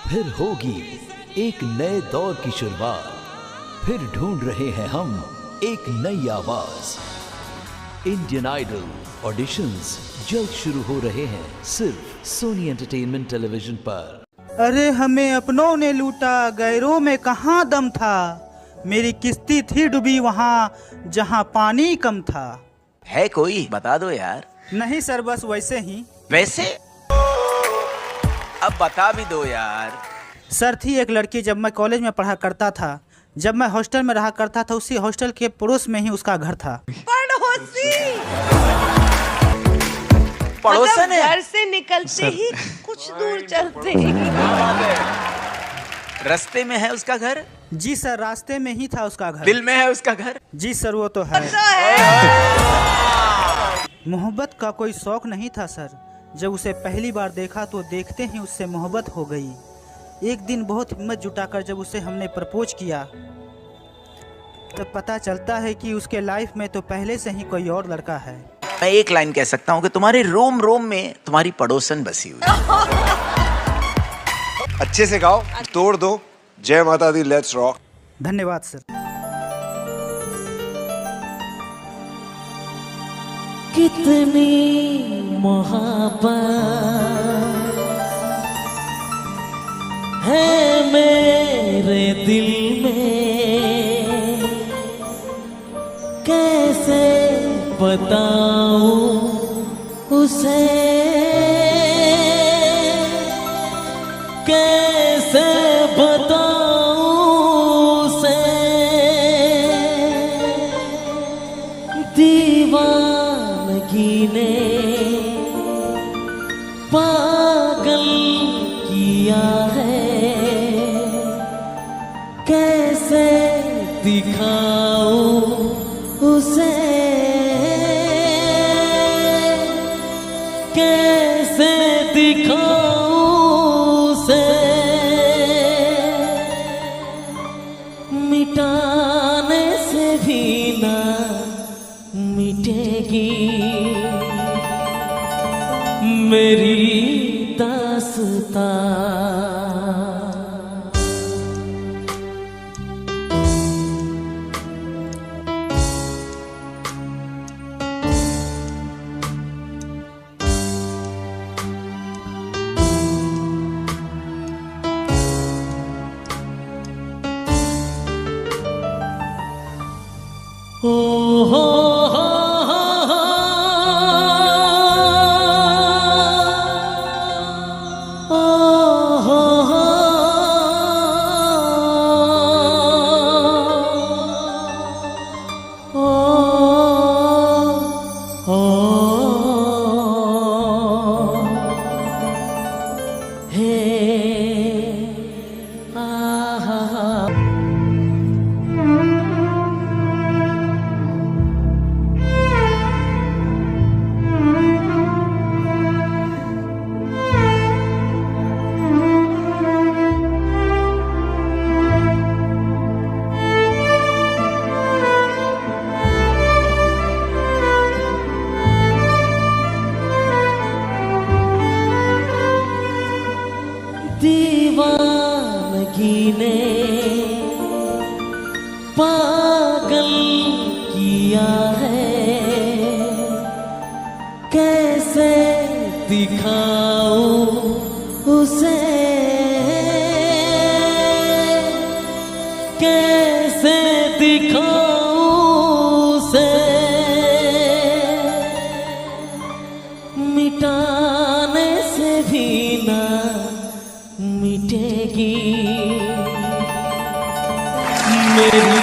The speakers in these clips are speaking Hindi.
फिर होगी एक नए दौर की शुरुआत। फिर ढूंढ रहे हैं हम एक नई आवाज। इंडियन आइडल ऑडिशंस जल्द शुरू हो रहे हैं सिर्फ सोनी एंटरटेनमेंट टेलीविजन पर। अरे हमें अपनों ने लूटा, गैरों में कहाँ दम था। मेरी किस्ती थी डूबी वहाँ जहाँ पानी कम था। है कोई बता दो यार। नहीं सर, बस वैसे ही। वैसे अब बता भी दो यार। सर, थी एक लड़की जब मैं कॉलेज में पढ़ा करता था। जब मैं हॉस्टल में रहा करता था, उसी हॉस्टल के पड़ोस में ही उसका घर था। पड़ोसन है। घर से निकलते ही कुछ दूर चलते ही रास्ते में है उसका घर। जी सर, रास्ते में ही था उसका घर। दिल में है उसका घर। जी सर, वो तो है। मोहब्बत का कोई शौक नहीं था सर। जब उसे पहली बार देखा तो देखते ही उससे मोहब्बत हो गई। एक दिन बहुत हिम्मत जुटाकर जब उसे हमने प्रपोज किया तब पता चलता है कि उसके लाइफ में तो पहले से ही कोई और लड़का है। मैं एक लाइन कह सकता हूँ कि तुम्हारे रोम रोम में तुम्हारी पड़ोसन बसी हुई है। अच्छे से गाओ, तोड़ दो। जय माता दी, लेट्स रॉक। धन्यवाद सर। कितनी मोहब्बत है मेरे दिल में, कैसे बताऊं उसे, कैसे बताऊं उसे। दीवानगी ने पागल किया है, कैसे दिखाऊं उसे, कैसे दिखाऊं उसे। मिटाने से भी ना मिटेगी मेरी दास्तां। ओ हो दीवानगी ने पागल किया है, कैसे दिखाऊं उसे, कैसे दिखाऊं उसे। मिटाने से भी ना मिटेगी मेरी।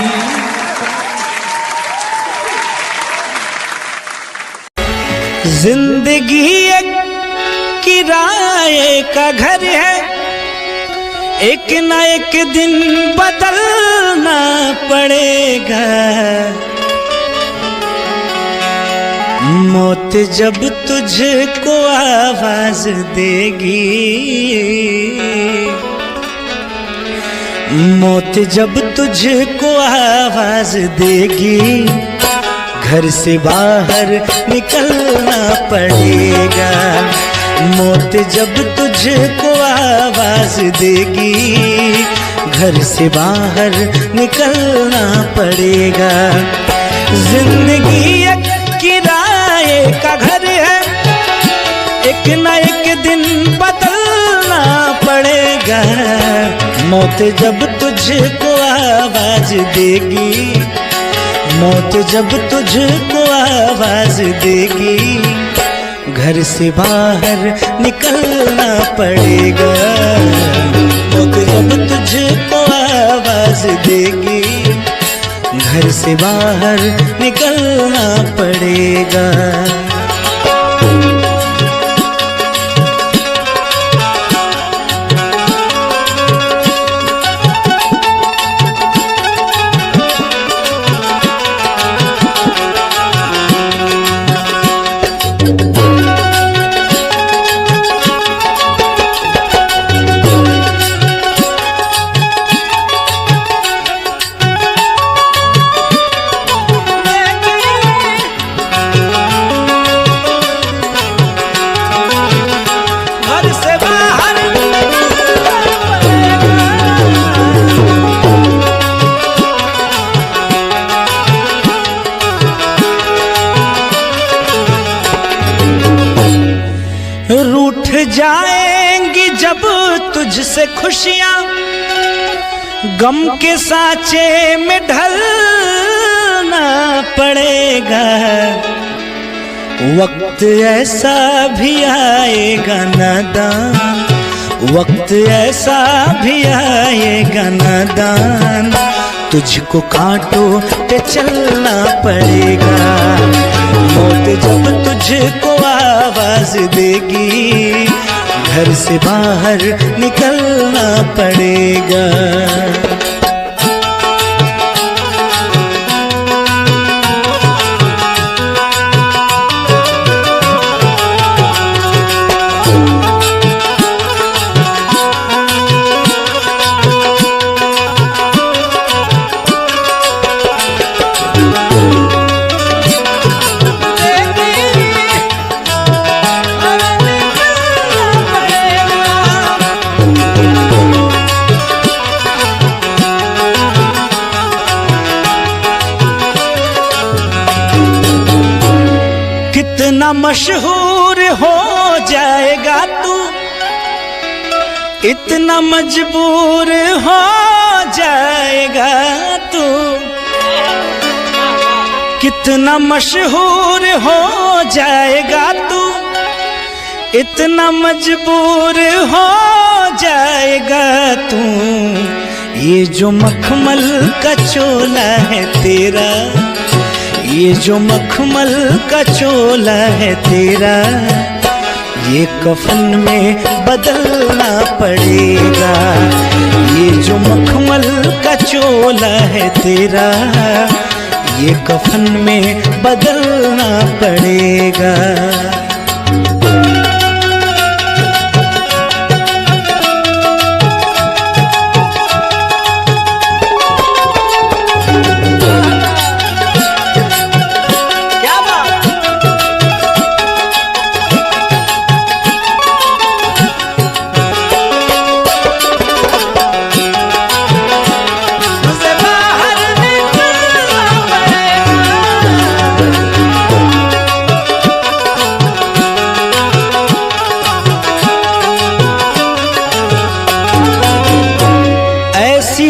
जिंदगी एक किराए का घर है, एक न एक दिन बदलना पड़ेगा। मौत जब तुझको आवाज देगी, मौत जब तुझको आवाज देगी, घर से बाहर निकलना पड़ेगा। मौत जब तुझको आवाज देगी, घर से बाहर निकलना पड़ेगा। जिंदगी एक किराए का घर है, एक न एक दिन बदलना पड़ेगा। मौत जब तुझको आवाज देगी, मौत जब तुझको आवाज देगी, घर से बाहर निकलना पड़ेगा। मौत जब तुझको आवाज देगी, घर से बाहर निकलना पड़ेगा। रूठ जाएंगी जब तुझसे खुशियां, गम के सांचे में ढलना पड़ेगा। वक्त ऐसा भी आएगा नादान, वक्त ऐसा भी आएगा नादान, तुझको कांटों पे चलना पड़ेगा। मौत जब तुझको आवाज देगी, घर से बाहर निकलना पड़ेगा। कितना मशहूर हो जाएगा तू, इतना मजबूर हो जाएगा तू। कितना मशहूर हो जाएगा तू, इतना मजबूर हो जाएगा तू। ये जो मखमल का चोला है तेरा, ये जो मखमल का चोला है तेरा, ये कफन में बदलना पड़ेगा। ये जो मखमल का चोला है तेरा, ये कफन में बदलना पड़ेगा।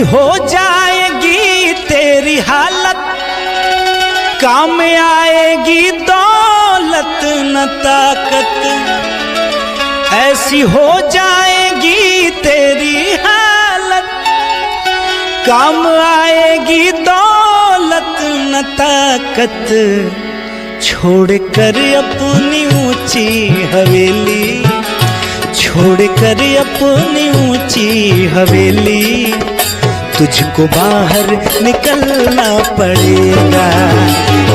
हो जाएगी तेरी हालत, काम आएगी दौलत न ताकत। ऐसी हो जाएगी तेरी हालत, काम आएगी दौलत न ताकत। छोड़ कर अपनी ऊंची हवेली, छोड़ कर अपनी ऊंची हवेली, तुझको बाहर निकलना पड़ेगा।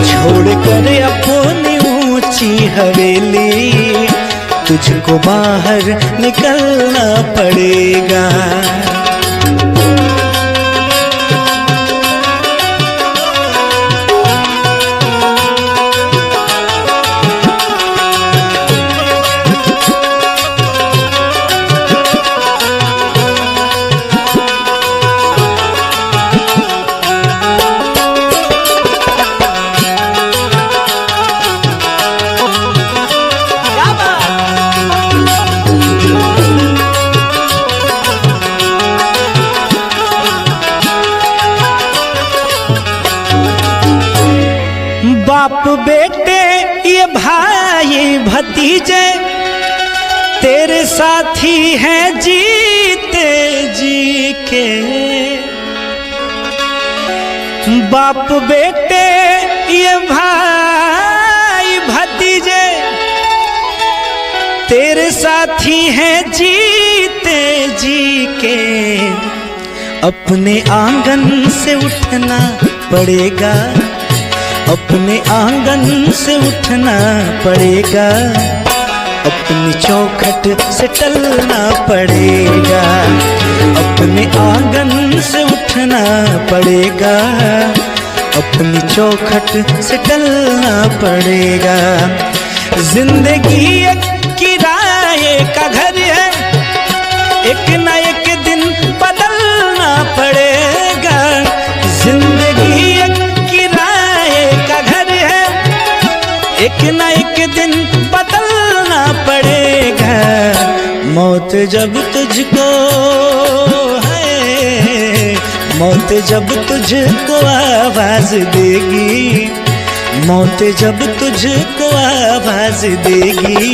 छोड़ कर अपनी ऊंची हवेली, तुझको बाहर निकलना पड़ेगा। भाई भतीजे तेरे साथी हैं जीते जी के। बाप बेटे ये भाई भतीजे तेरे साथी हैं जीते जी के। अपने आंगन से उठना पड़ेगा, अपने आंगन से उठना पड़ेगा, अपनी चौखट से टलना पड़ेगा, अपने आंगन से उठना पड़ेगा, अपनी चौखट से टलना पड़ेगा। जिंदगी एक किराए का घर है, एक ना एक दिन बदलना पड़ेगा। जिंदगी एक किराए का घर है, एक ना एक दिन बदलना पड़ेगा। मौत जब तुझको है, मौत जब तुझको आवाज देगी, मौत जब तुझको आवाज देगी,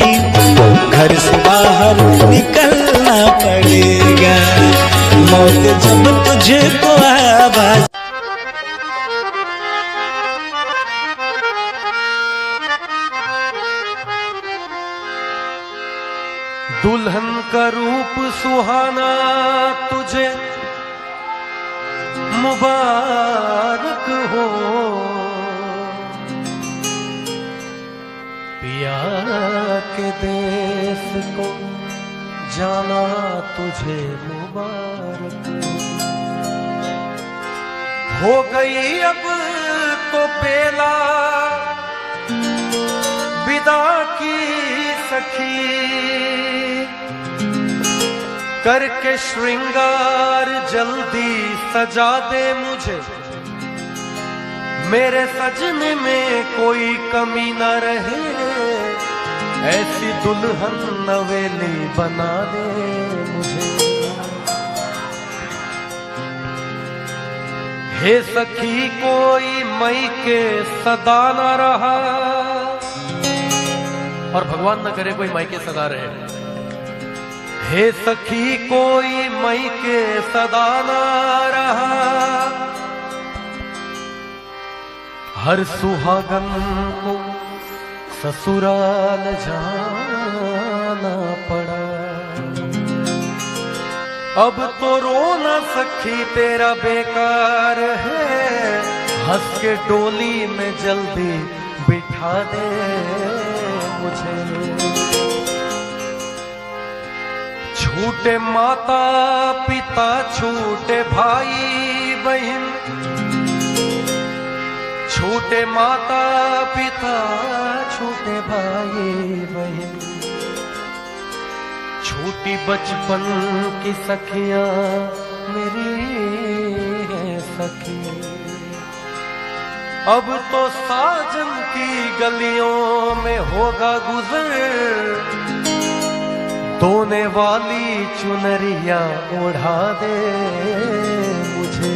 घर से बाहर निकलना पड़ेगा। मौत जब तुझको आवाज दुल्हन का रूप सुहाना तुझे मुबारक हो, पिया के देश को जाना तुझे मुबारक हो। गई अब तो बेला विदा की सखी, करके श्रृंगार जल्दी सजा दे मुझे, मेरे सजने में कोई कमी न रहे, ऐसी दुल्हन नवेली बना दे मुझे। हे सखी कोई मई के सदा न रहा, और भगवान न करे कोई मई के सदा रहे। हे सखी कोई मई के सदा न रहा, हर सुहागन को ससुराल जाना पड़ा। अब तो रोना सखी तेरा बेकार है, हंस के डोली में जल्दी बिठा दे मुझे। छूटे माता पिता छूटे भाई बहन, छूटे माता पिता छूटे भाई बहन, छूटी बचपन की सखियां मेरी है सखी। अब तो साजन की गलियों में होगा गुजर, धोने वाली चुनरिया ओढ़ा दे मुझे।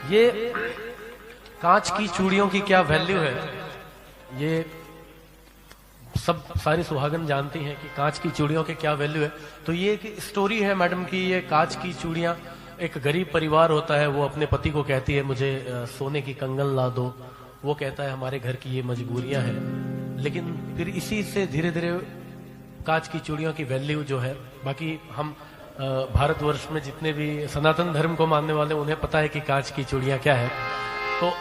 ये कांच की चूड़ियों की क्या वैल्यू है, ये सब सारी सुहागन जानती हैं कि कांच की चूड़ियों के क्या वैल्यू है। तो ये एक स्टोरी है मैडम की, ये कांच की चूड़ियां, एक गरीब परिवार होता है, वो अपने पति को कहती है मुझे सोने की कंगन ला दो, वो कहता है हमारे घर की ये मजबूरियां हैं। लेकिन फिर इसी से धीरे धीरे कांच की चूड़ियों की वैल्यू जो है, बाकी हम भारतवर्ष में जितने भी सनातन धर्म को मानने वाले उन्हें पता है कि कांच की चूड़ियां क्या है। तो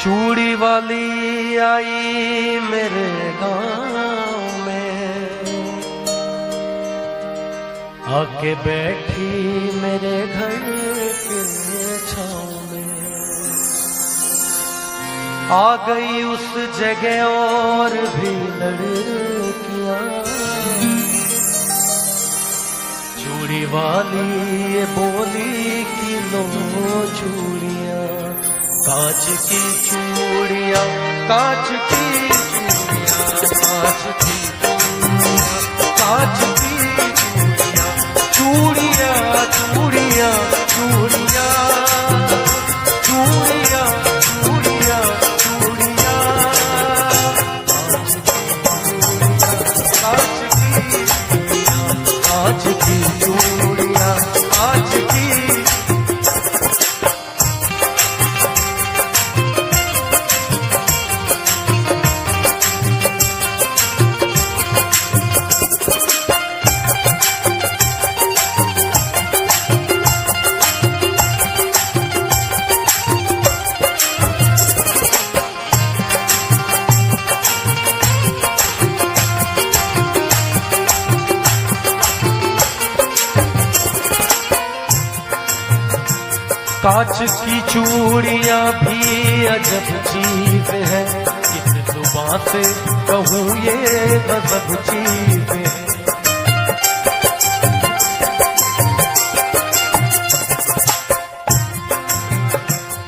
चूड़ी वाली आई मेरे गांव में, आके बैठी मेरे घर के छांव में, आ गई उस जगह और भी लड़कियां, चूड़ी वाली ये बोली कि लो चूड़ियां, कांच की चूड़ियां, कांच की चूड़ियां, कांच की चूड़ियां, चूड़ियां, चूड़ियां, चूड़ियां, चूड़ियां, कांच की चूड़ियां भी अजब चीज है, किस जुबान से कहूँ ये गजब चीज है।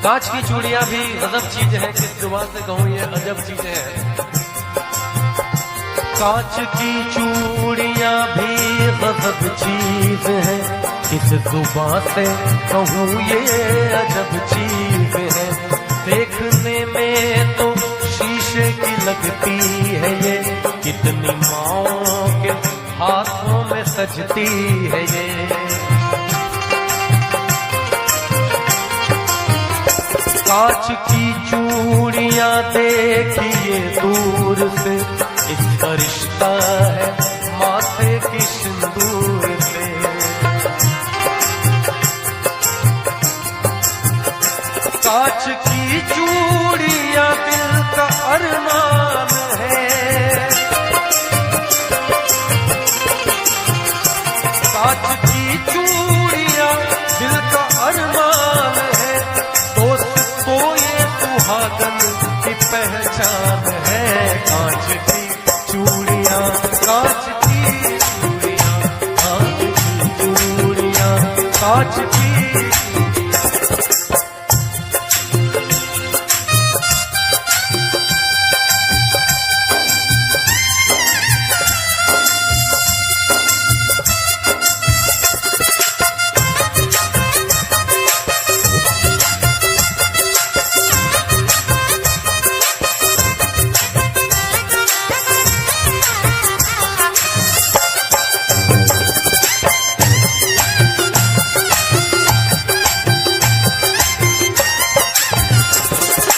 कांच की चूड़ियां भी गजब चीज है, किस जुबान से कहूँ ये अजब चीज है। कांच की चूड़ियां भी गजब चीज है, किस जुबान से कहूँ ये अजब चीज है। देखने में तो शीशे की लगती है ये, कितनी माओं के हाथों में सजती है ये। कांच की चूड़ियां देखिए दूर से, इसका रिश्ता है माथे की सिंदूर से। कांच की चूड़ियां दिल का अरमान है, कांच की चूड़ियां दिल का अरमान है। दोस्त को ये सुहागन की पहचान है। कांच की चूड़ियां, कांच की चूड़ियां, कांच की चूड़ियां, कांच की